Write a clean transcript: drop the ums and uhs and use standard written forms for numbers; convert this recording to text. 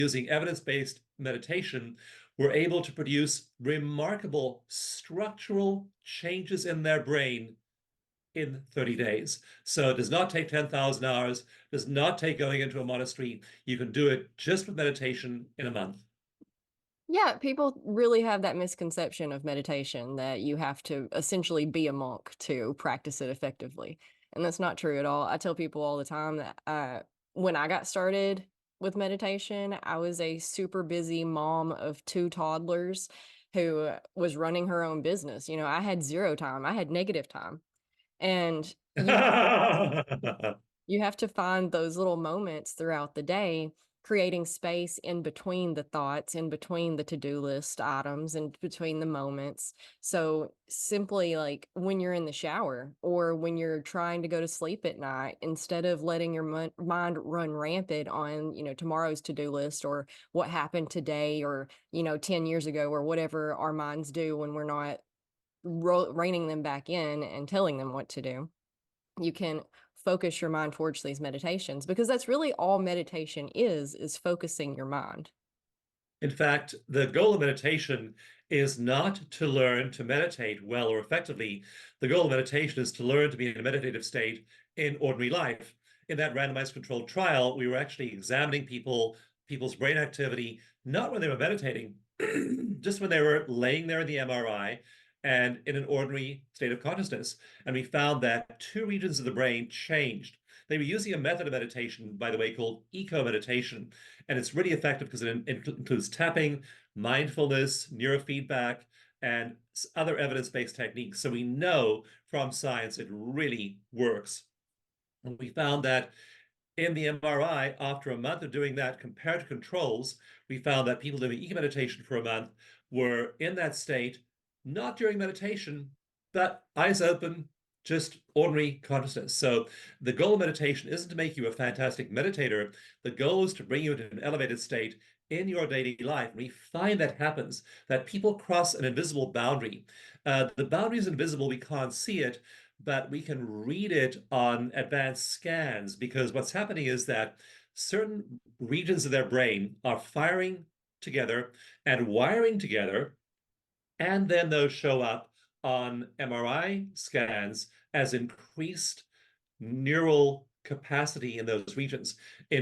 using evidence-based meditation were able to produce remarkable structural changes in their brain in 30 days. So it does not take 10,000 hours, does not take going into a monastery. You can do it just with meditation in a month. Yeah, people really have that misconception of meditation that you have to essentially be a monk to practice it effectively. And that's not true at all. I tell people all the time that when I got started with meditation, I was a super busy mom of two toddlers who was running her own business. You know, I had zero time, I had negative time. And you have to find those little moments throughout the day, creating space in between the thoughts, in between the to-do list items, and between the moments. So simply like when you're in the shower or when you're trying to go to sleep at night, instead of letting your mind run rampant on, tomorrow's to-do list or what happened today or, 10 years ago or whatever our minds do when we're not reining them back in and telling them what to do. You can focus your mind towards these meditations because that's really all meditation is focusing your mind. In fact, the goal of meditation is not to learn to meditate well or effectively. The goal of meditation is to learn to be in a meditative state in ordinary life. In that randomized controlled trial, we were actually examining people's brain activity, not when they were meditating, just when they were laying there in the MRI and in an ordinary state of consciousness. And we found that two regions of the brain changed. They were using a method of meditation, by the way, called eco meditation. And it's really effective because it includes tapping, mindfulness, neurofeedback, and other evidence-based techniques. So we know from science it really works. And we found that in the MRI, after a month of doing that compared to controls, we found that people doing eco meditation for a month were in that state, not during meditation, but eyes open, just ordinary consciousness. So the goal of meditation isn't to make you a fantastic meditator. The goal is to bring you into an elevated state in your daily life. And we find that happens, that people cross an invisible boundary. The boundary is invisible, we can't see it, but we can read it on advanced scans because what's happening is that certain regions of their brain are firing together and wiring together, and then those show up on MRI scans as increased neural capacity in those regions. In